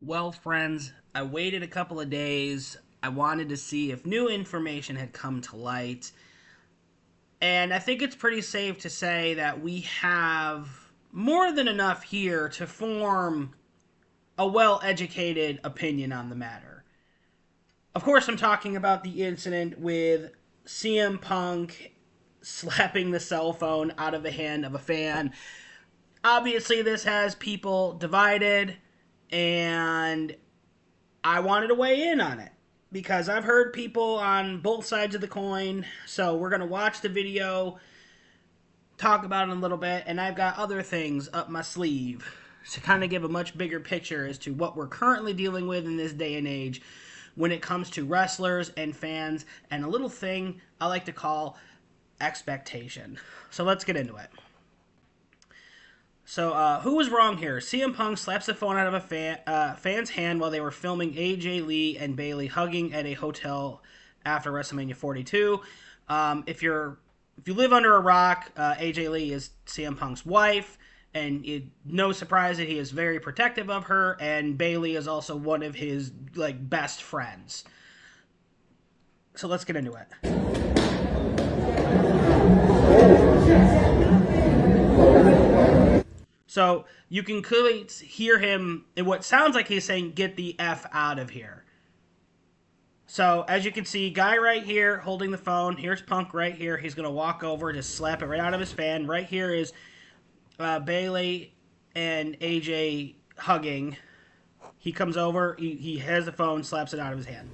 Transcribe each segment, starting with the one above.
Well, friends, I waited a couple of days. I wanted to see if new information had come to light. And I think it's pretty safe to say that we have more than enough here to form a well educated opinion on the matter. Of course, I'm talking about the incident with CM Punk slapping the cell phone out of the hand of a fan. Obviously, this has people divided, and I wanted to weigh in on it because I've heard people on both sides of the coin. So we're going to watch the video, talk about it a little bit, and I've got other things up my sleeve to kind of give a much bigger picture as to what we're currently dealing with in this day and age when it comes to wrestlers and fans and a little thing I like to call expectation. So let's get into it. So, who was wrong here? CM Punk slaps the phone out of a fan's hand while they were filming AJ Lee and Bayley hugging at a hotel after WrestleMania 42. If you live under a rock, AJ Lee is CM Punk's wife, and no surprise that he is very protective of her. And Bayley is also one of his best friends. So let's get into it. So you can clearly hear him in what sounds like he's saying, "Get the F out of here." So as you can see, guy right here holding the phone. Here's Punk right here. He's going to walk over, just slap it right out of his fan. Right here is Bayley and AJ hugging. He comes over. He has the phone, slaps it out of his hand.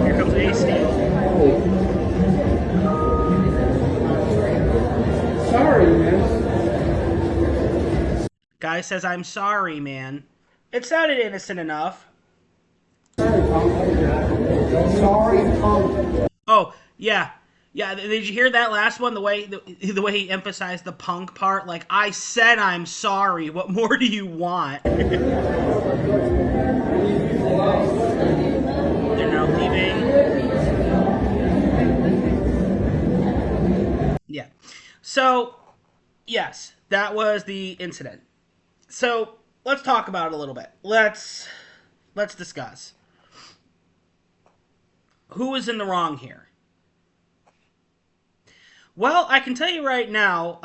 Here comes Ace Steel. Sorry, man. Guy says, "I'm sorry, man." It sounded innocent enough. Sorry, Punk. Oh, yeah. Yeah, did you hear that last one? The way he emphasized the Punk part? Like, I said I'm sorry. What more do you want? They're now leaving. Yeah. So, yes, that was the incident. So, let's talk about it a little bit. Let's discuss. Who is in the wrong here? Well, I can tell you right now,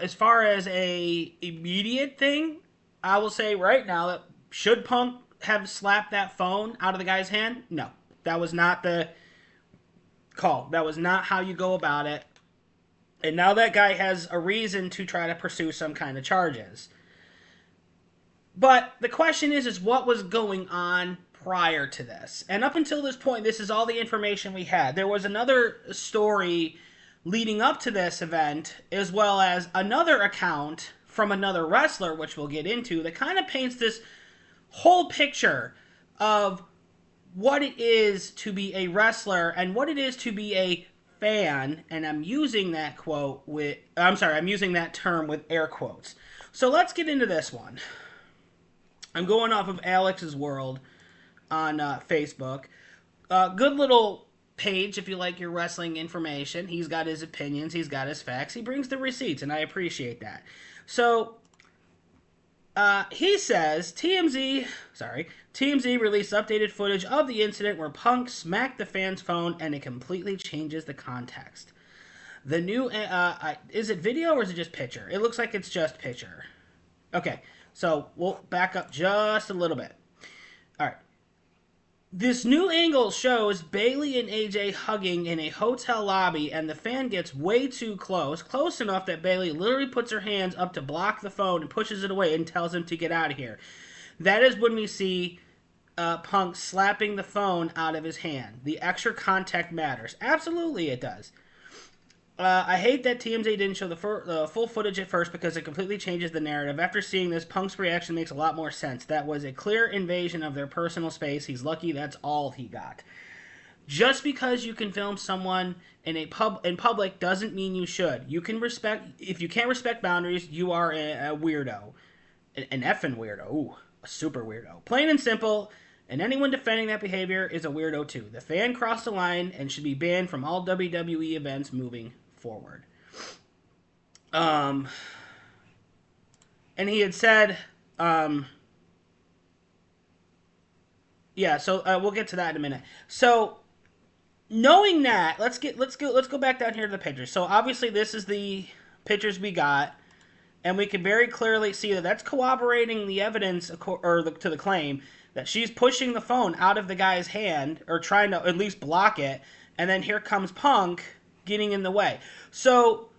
as far as a immediate thing, I will say right now that should Punk have slapped that phone out of the guy's hand? No, that was not the call. That was not how you go about it. And now that guy has a reason to try to pursue some kind of charges. But the question is what was going on prior to this? And up until this point, this is all the information we had. There was another story leading up to this event, as well as another account from another wrestler, which we'll get into, that kind of paints this whole picture of what it is to be a wrestler and what it is to be a fan. And I'm using that I'm using that term with air quotes. So let's get into this one. I'm going off of Alex's World on Facebook. Good little page if you like your wrestling information. He's got his opinions, he's got his facts, he brings the receipts, and I appreciate that. So he says TMZ released updated footage of the incident where Punk smacked the fan's phone, and it completely changes the context. The new is it video or is it just picture? It looks like it's just picture. Okay, so we'll back up just a little bit. All right. This new angle shows Bayley and AJ hugging in a hotel lobby, and the fan gets way too close enough that Bayley literally puts her hands up to block the phone and pushes it away and tells him to get out of here. That is when we see Punk slapping the phone out of his hand. The extra contact matters. Absolutely, it does. I hate that TMZ didn't show the full footage at first because it completely changes the narrative. After seeing this, Punk's reaction makes a lot more sense. That was a clear invasion of their personal space. He's lucky that's all he got. Just because you can film someone in public doesn't mean you should. You can respect. If you can't respect boundaries, you are a weirdo, an effing weirdo. Ooh, a super weirdo. Plain and simple. And anyone defending that behavior is a weirdo too. The fan crossed the line and should be banned from all WWE events moving forward. And he had said, yeah. So we'll get to that in a minute. So knowing that, let's go back down here to the pictures. So obviously, this is the pictures we got. And we can very clearly see that that's corroborating the evidence, to the claim, that she's pushing the phone out of the guy's hand, or trying to at least block it, and then here comes Punk getting in the way. So,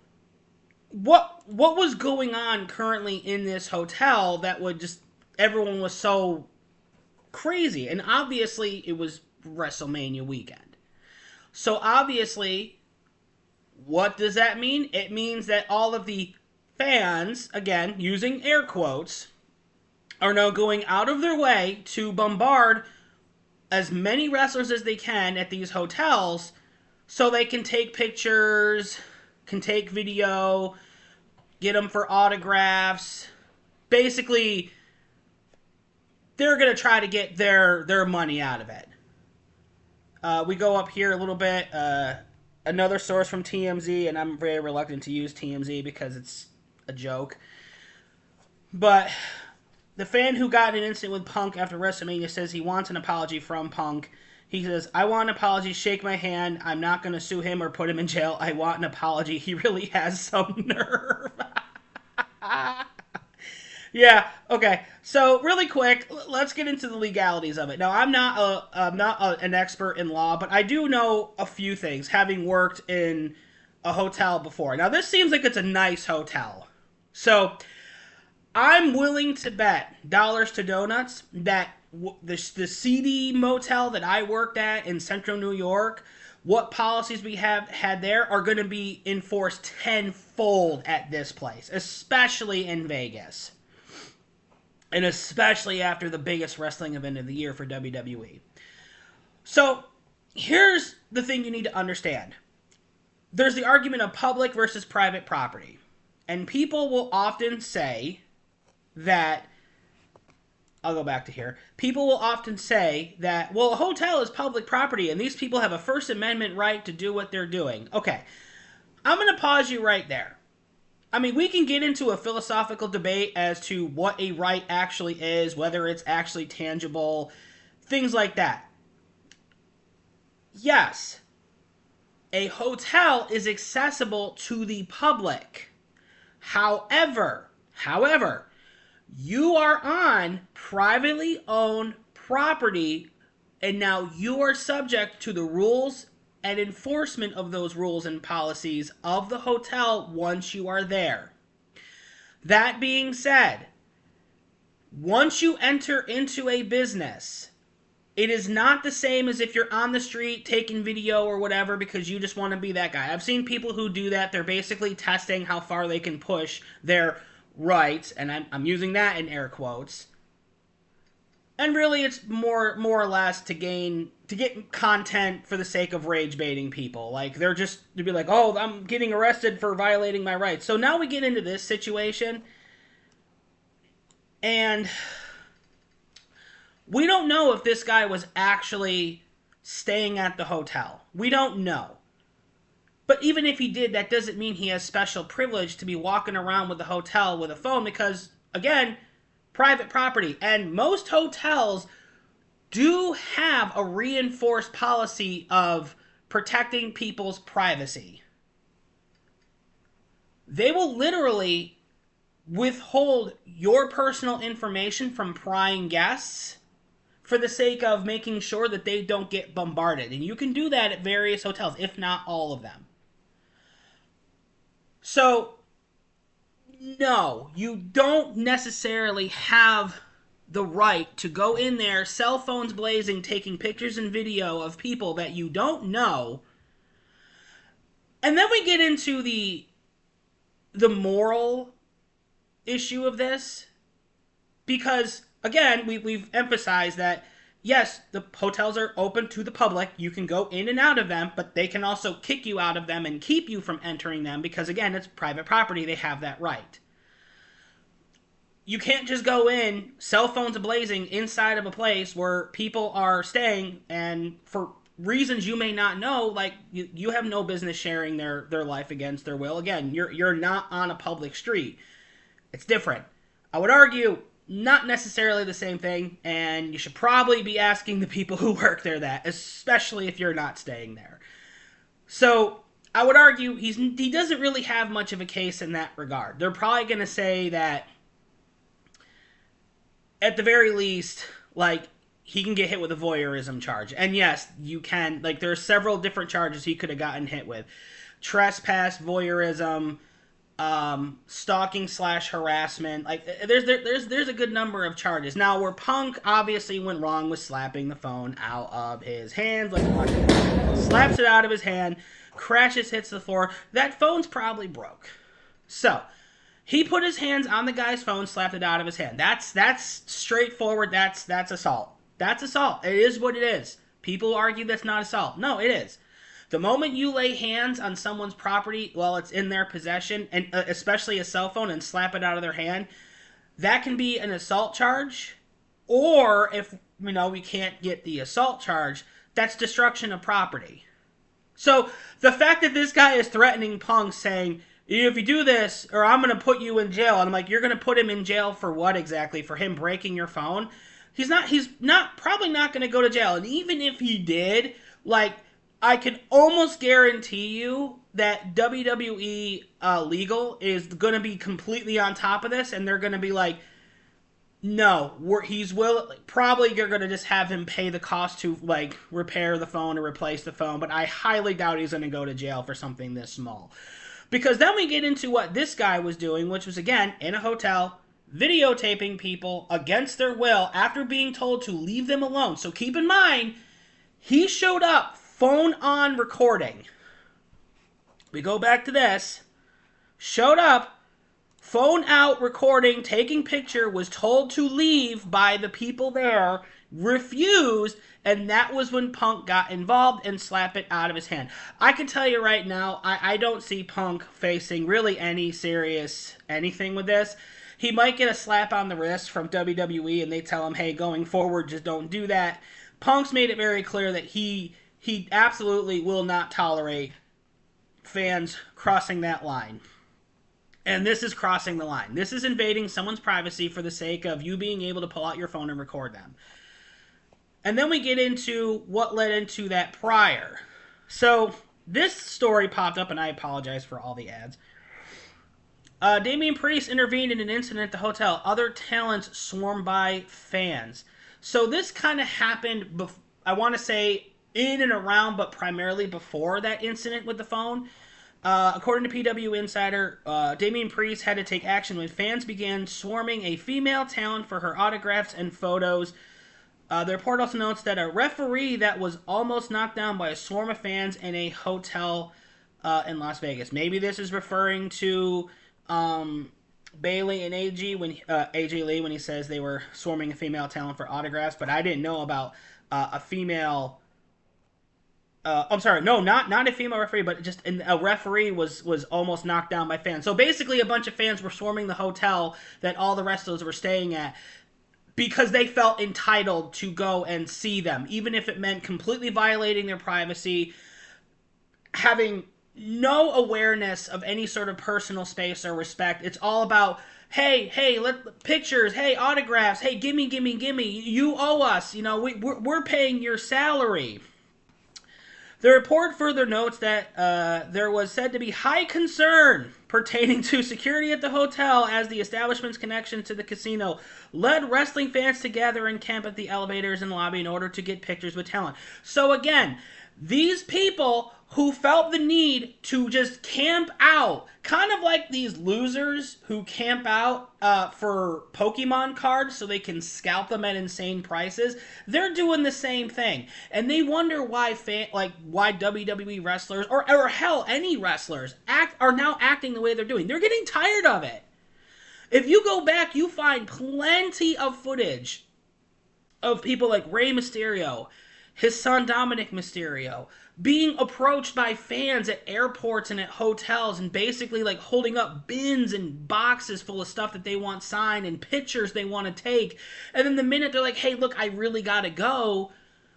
what was going on currently in this hotel that would just, everyone was so crazy? And obviously, it was WrestleMania weekend. So obviously, what does that mean? It means that all of the fans, again, using air quotes, are now going out of their way to bombard as many wrestlers as they can at these hotels so they can take pictures, can take video, get them for autographs. Basically, they're going to try to get their money out of it. We go up here a little bit. Another source from TMZ, and I'm very reluctant to use TMZ because it's a joke. But the fan who got in an incident with Punk after WrestleMania says he wants an apology from Punk. He says, I want an apology, shake my hand. I'm not going to sue him or put him in jail. I want an apology. He really has some nerve. Yeah, okay. So really quick, let's get into the legalities of it. Now, I'm not an expert in law, but I do know a few things, having worked in a hotel before. Now, this seems like it's a nice hotel. So, I'm willing to bet dollars to donuts that the seedy motel that I worked at in Central New York, what policies we have had there are going to be enforced tenfold at this place, especially in Vegas. And especially after the biggest wrestling event of the year for WWE. So, here's the thing you need to understand. There's the argument of public versus private property. And people will often say that, I'll go back to here. People will often say that, well, a hotel is public property and these people have a First Amendment right to do what they're doing. Okay, I'm going to pause you right there. I mean, we can get into a philosophical debate as to what a right actually is, whether it's actually tangible, things like that. Yes, a hotel is accessible to the public. However, you are on privately owned property, and now you are subject to the rules and enforcement of those rules and policies of the hotel once you are there. That being said, once you enter into a business, it is not the same as if you're on the street taking video or whatever because you just want to be that guy. I've seen people who do that. They're basically testing how far they can push their rights, and I'm using that in air quotes. And really, it's more or less to get content for the sake of rage baiting people. Like, they're just to be like, oh, I'm getting arrested for violating my rights. So now we get into this situation, and we don't know if this guy was actually staying at the hotel. We don't know. But even if he did, that doesn't mean he has special privilege to be walking around with the hotel with a phone because, again, private property. And most hotels do have a reinforced policy of protecting people's privacy. They will literally withhold your personal information from prying guests for the sake of making sure that they don't get bombarded. And you can do that at various hotels, if not all of them. So, no, you don't necessarily have the right to go in there, cell phones blazing, taking pictures and video of people that you don't know. And then we get into the moral issue of this. Because, again, we've emphasized that, yes, the hotels are open to the public. You can go in and out of them, but they can also kick you out of them and keep you from entering them because, again, it's private property. They have that right. You can't just go in, cell phones blazing, inside of a place where people are staying and for reasons you may not know, like you have no business sharing their life against their will. Again, you're not on a public street. It's different. I would argue not necessarily the same thing, and you should probably be asking the people who work there that, especially if you're not staying there. So I would argue he doesn't really have much of a case in that regard. They're probably going to say that at the very least, like, he can get hit with a voyeurism charge. And yes, you can. Like, there are several different charges he could have gotten hit with. Trespass, voyeurism, stalking / harassment. Like, there's a good number of charges. Now, where Punk obviously went wrong was slapping the phone out of his hands. Like, slaps it out of his hand, crashes, hits the floor. That phone's probably broke. So he put his hands on the guy's phone, slapped it out of his hand. That's straightforward. That's assault. That's assault. It is what it is. People argue that's not assault. No, it is. The moment you lay hands on someone's property while it's in their possession, and especially a cell phone, and slap it out of their hand, that can be an assault charge. Or if we can't get the assault charge, that's destruction of property. So the fact that this guy is threatening Punk, saying, if you do this, or I'm going to put you in jail. And I'm like, you're going to put him in jail for what exactly? For him breaking your phone? He's probably not going to go to jail. And even if he did, like, I can almost guarantee you that WWE Legal is going to be completely on top of this. And they're going to be like, no, probably you're going to just have him pay the cost to, like, repair the phone or replace the phone. But I highly doubt he's going to go to jail for something this small. Because then we get into what this guy was doing, which was, again, in a hotel, videotaping people against their will after being told to leave them alone. So keep in mind, he showed up, phone on, recording. We go back to this. Showed up, phone out, recording, taking picture, was told to leave by the people there, refused, and that was when Punk got involved and slapped it out of his hand. I can tell you right now, I don't see Punk facing really any serious anything with this. He might get a slap on the wrist from WWE and they tell him, hey, going forward, just don't do that. Punk's made it very clear that he absolutely will not tolerate fans crossing that line. And this is crossing the line. This is invading someone's privacy for the sake of you being able to pull out your phone and record them. And then we get into what led into that prior. So this story popped up, and I apologize for all the ads. Damian Priest intervened in an incident at the hotel. Other talents swarmed by fans. So this kind of happened, I want to say, in and around, but primarily before that incident with the phone. According to PW Insider, Damian Priest had to take action when fans began swarming a female talent for her autographs and photos. The report also notes that a referee that was almost knocked down by a swarm of fans in a hotel in Las Vegas. Maybe this is referring to Bayley and AJ Lee when he says they were swarming a female talent for autographs, but I didn't know about a female. I'm sorry, no, not a female referee, but just a referee was almost knocked down by fans. So basically, a bunch of fans were swarming the hotel that all the wrestlers were staying at, because they felt entitled to go and see them, even if it meant completely violating their privacy, having no awareness of any sort of personal space or respect. It's all about, hey, pictures, hey, autographs, hey, gimme, you owe us, we're paying your salary. The report further notes that there was said to be high concern pertaining to security at the hotel as the establishment's connection to the casino led wrestling fans to gather and camp at the elevators and lobby in order to get pictures with talent. So again, these people who felt the need to just camp out, kind of like these losers who camp out for Pokemon cards so they can scalp them at insane prices, they're doing the same thing. And they wonder why WWE wrestlers, or hell, any wrestlers, are now acting the way they're doing. They're getting tired of it. If you go back, you find plenty of footage of people like Rey Mysterio, his son Dominic Mysterio, being approached by fans at airports and at hotels and basically like holding up bins and boxes full of stuff that they want signed and pictures they want to take. And then the minute they're like, hey, look, I really gotta go,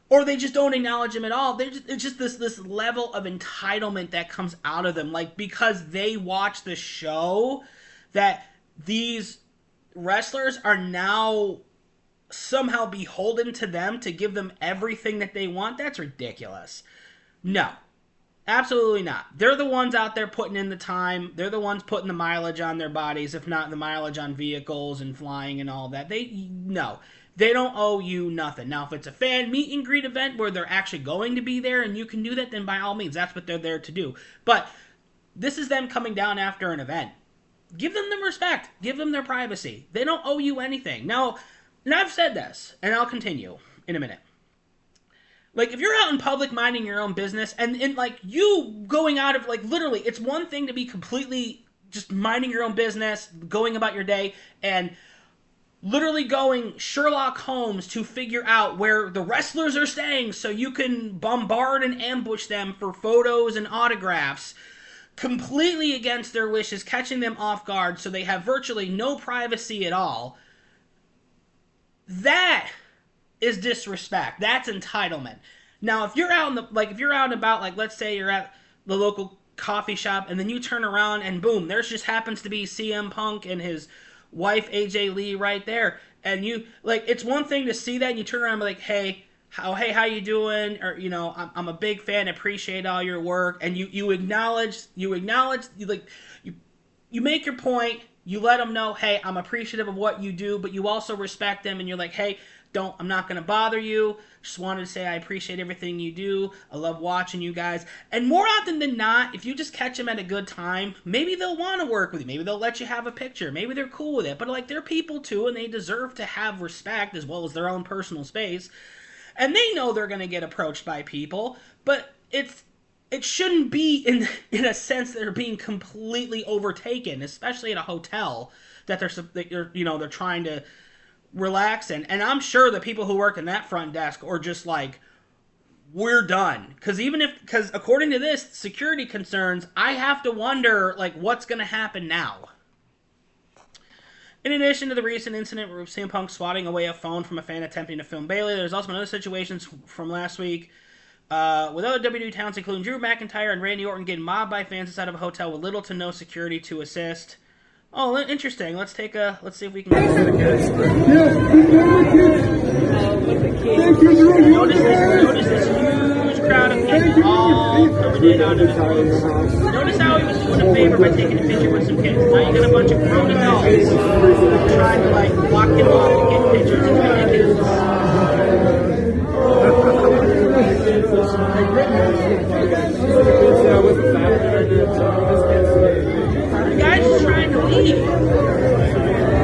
or they just don't acknowledge him at all. It's just this level of entitlement that comes out of them, like because they watch the show, that these wrestlers are now somehow beholden to them to give them everything that they want. That's ridiculous. No, absolutely not. They're the ones out there putting in the time. They're the ones putting the mileage on their bodies, if not the mileage on vehicles and flying and all that. They don't owe you nothing. Now, if it's a fan meet and greet event where they're actually going to be there and you can do that, then by all means, that's what they're there to do. But this is them coming down after an event. Give them the respect. Give them their privacy. They don't owe you anything. Now, and I've said this, and I'll continue in a minute. Like, if you're out in public minding your own business, and like, you going out of, like, literally, it's one thing to be completely just minding your own business, going about your day, and literally going Sherlock Holmes to figure out where the wrestlers are staying so you can bombard and ambush them for photos and autographs, completely against their wishes, catching them off guard so they have virtually no privacy at all. That is disrespect. That's entitlement. Now, if you're out if you're out and about, like, let's say you're at the local coffee shop and then you turn around and boom, there just happens to be CM Punk and his wife AJ Lee right there, and you, like, it's one thing to see that and you turn around and be like, hey, how you doing? Or, you know, I'm a big fan, appreciate all your work, and you acknowledge, you make your point, you let them know, hey, I'm appreciative of what you do, but you also respect them, and you're like, hey, I'm not going to bother you. Just wanted to say I appreciate everything you do. I love watching you guys. And more often than not, if you just catch them at a good time, maybe they'll want to work with you. Maybe they'll let you have a picture. Maybe they're cool with it. But, like, they're people too, and they deserve to have respect as well as their own personal space. And they know they're going to get approached by people, but it shouldn't be in a sense that they're being completely overtaken, especially at a hotel that they're trying to relax in. And I'm sure the people who work in that front desk are just like, we're done. Because according to this, security concerns, I have to wonder, like, what's going to happen now. In addition to the recent incident where CM Punk swatting away a phone from a fan attempting to film Bayley, there's also been other situations from last week with other WWE talents, including Drew McIntyre and Randy Orton, getting mobbed by fans inside of a hotel with little to no security to assist. Oh, interesting. Let's see if we can get this. Notice this huge crowd of people all coming in out of his booth. Notice how he was doing a favor by taking a picture with some kids. Now you got a bunch of grown adults trying to, like, walk him off and get pictures. It's ridiculous. The guy's just trying to leave.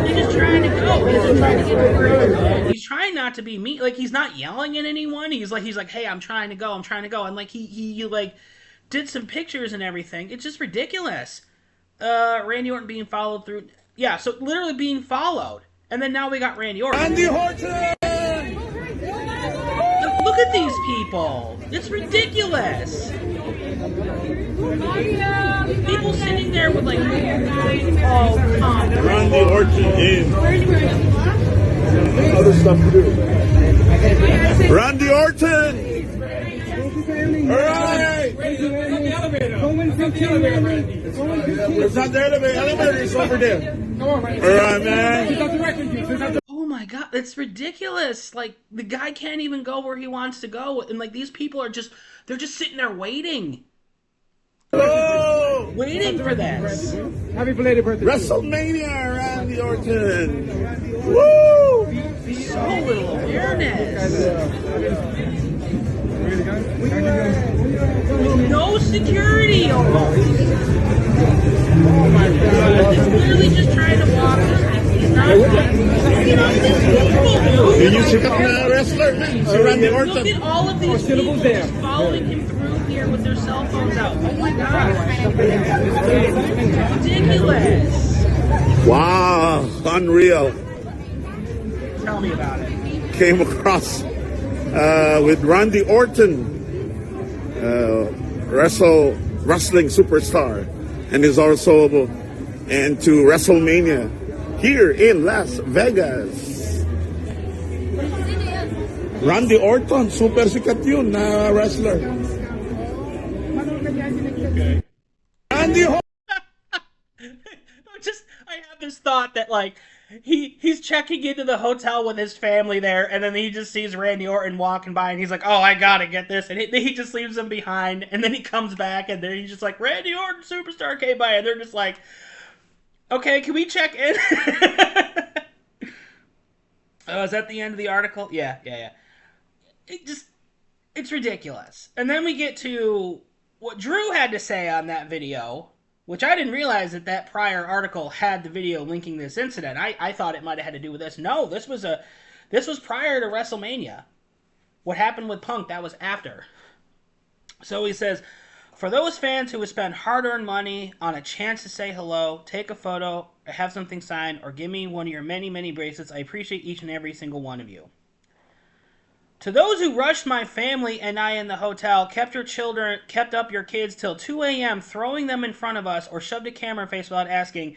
He's just trying to go. He's just trying to get over. He's trying not to be mean. Like, he's not yelling at anyone. He's like, hey, I'm trying to go. And, like, he like did some pictures and everything. It's just ridiculous. Randy Orton being followed through. Yeah, so literally being followed. And then now we got Randy Orton. Randy Orton! Look at these people. It's ridiculous. People sitting there with, like, oh, come. Randy Orton in. Other stuff to do. Randy Orton! Alright! It's not the elevator. Elevator is over there. Alright, man. Oh my god, it's ridiculous. Like, the guy can't even go where he wants to go. And, like, these people they're just sitting there waiting. Hello! Waiting for this. Happy belated birthday. WrestleMania, Randy Orton. Woo! So little awareness. With no security almost. Oh my god. He's literally just trying to walk. He's not Did you check out the wrestler? Randy Orton. Look at all of these people just following him through here with their cell phones out. Oh my gosh. Ridiculous. Wow, unreal. Tell me about it. Came across with Randy Orton, wrestling superstar, and is also into WrestleMania here in Las Vegas. Randy Orton, super sikat yun na wrestler. Randy Orton. I have this thought that like he's checking into the hotel with his family there, and then he just sees Randy Orton walking by, and he's like, "Oh, I gotta get this," and he just leaves him behind, and then he comes back, and then he's just like, "Randy Orton, superstar, came by," and they're just like, "Okay, can we check in?" Oh, is that the end of the article? Yeah. It's ridiculous. And then we get to what Drew had to say on that video, which I didn't realize that prior article had the video linking this incident. I thought it might have had to do with this. No, this was prior to WrestleMania. What happened with Punk, that was after. So he says, for those fans who would spend hard-earned money on a chance to say hello, take a photo, or have something signed, or give me one of your many, many bracelets, I appreciate each and every single one of you. To those who rushed my family and I in the hotel, kept up your kids till 2 a.m., throwing them in front of us, or shoved a camera face without asking,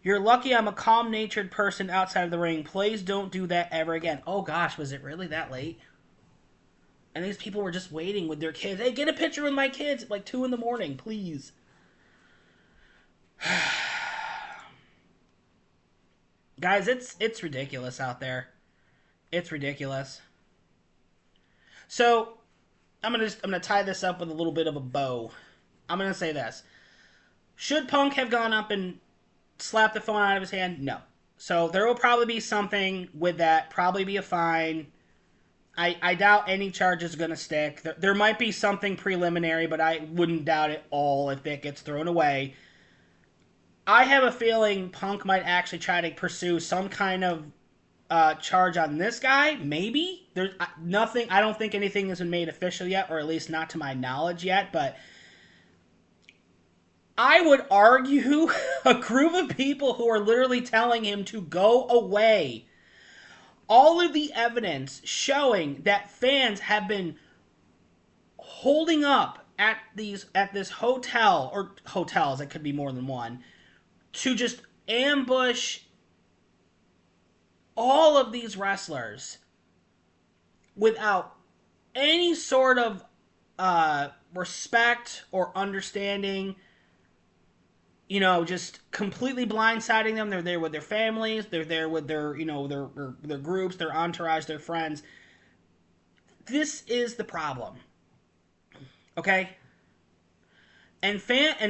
you're lucky I'm a calm-natured person outside of the ring. Please don't do that ever again. Oh gosh, was it really that late? And these people were just waiting with their kids. Hey, get a picture with my kids at like 2 in the morning, please. Guys, it's ridiculous out there. It's ridiculous. So, I'm gonna tie this up with a little bit of a bow. I'm gonna say this: should Punk have gone up and slapped the phone out of his hand? No. So there will probably be something with that. Probably be a fine. I doubt any charge is gonna stick. There might be something preliminary, but I wouldn't doubt it all if it gets thrown away. I have a feeling Punk might actually try to pursue some kind of charge on this guy. Maybe there's nothing. I don't think anything has been made official yet, or at least not to my knowledge yet. But I would argue a group of people who are literally telling him to go away. All of the evidence showing that fans have been holding up at this hotel, or hotels, it could be more than one, to just ambush all of these wrestlers without any sort of respect or understanding. You know, just completely blindsiding them. They're there with their families. They're there with their, their groups, their entourage, their friends. This is the problem. Okay? And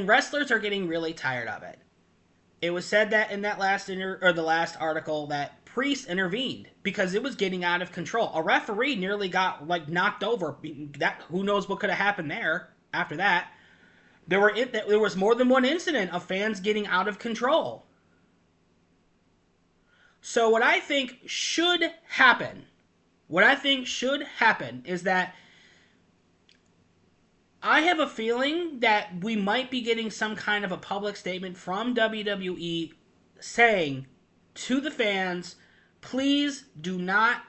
wrestlers are getting really tired of it. It was said that in that the last article that Priest intervened because it was getting out of control. A referee nearly got knocked over. Who knows what could have happened there after that. There was more than one incident of fans getting out of control. So what I think should happen is that I have a feeling that we might be getting some kind of a public statement from WWE saying to the fans, please do not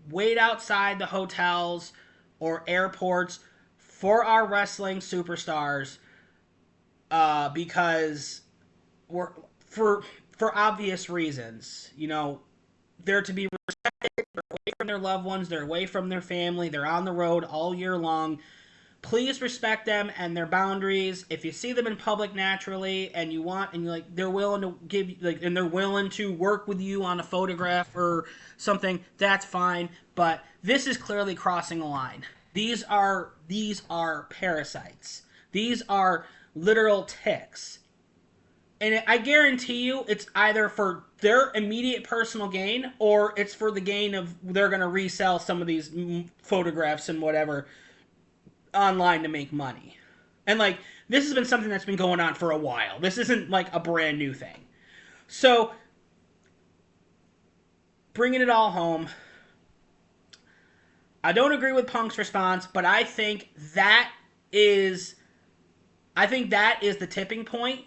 wait outside the hotels or airports for our wrestling superstars. Because for obvious reasons, they're to be respected. They're away from their loved ones. They're away from their family. They're on the road all year long. Please respect them and their boundaries. If you see them in public naturally, and they're willing to and they're willing to work with you on a photograph or something, that's fine. But this is clearly crossing a line. These are parasites. These are literal ticks. And I guarantee you it's either for their immediate personal gain, or it's for the gain of they're going to resell some of these photographs and whatever online to make money. And this has been something that's been going on for a while. This isn't a brand new thing. So, bringing it all home, I don't agree with Punk's response, but I think that is the tipping point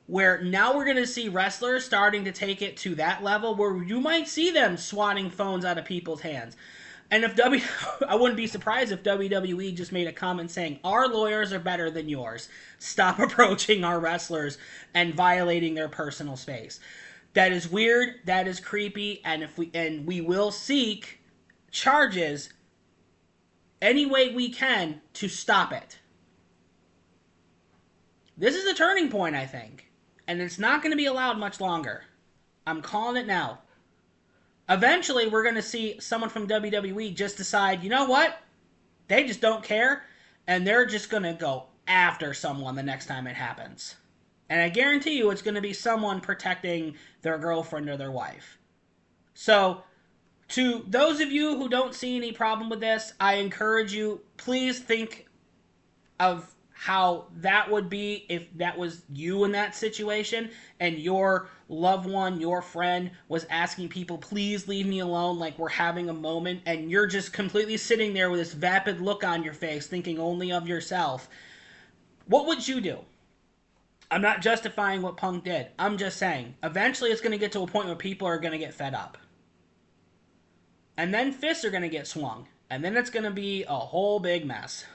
where now we're going to see wrestlers starting to take it to that level where you might see them swatting phones out of people's hands. And I wouldn't be surprised if WWE just made a comment saying, our lawyers are better than yours. Stop approaching our wrestlers and violating their personal space. That is weird. That is creepy. And we will seek charges any way we can to stop it. This is a turning point, I think. And it's not going to be allowed much longer. I'm calling it now. Eventually, we're going to see someone from WWE just decide, you know what? They just don't care. And they're just going to go after someone the next time it happens. And I guarantee you it's going to be someone protecting their girlfriend or their wife. So, to those of you who don't see any problem with this, I encourage you, please think of how that would be if that was you in that situation and your loved one, your friend, was asking people, please leave me alone, like we're having a moment, and you're just completely sitting there with this vapid look on your face, thinking only of yourself. What would you do? I'm not justifying what Punk did. I'm just saying, eventually it's going to get to a point where people are going to get fed up. And then fists are going to get swung. And then it's going to be a whole big mess.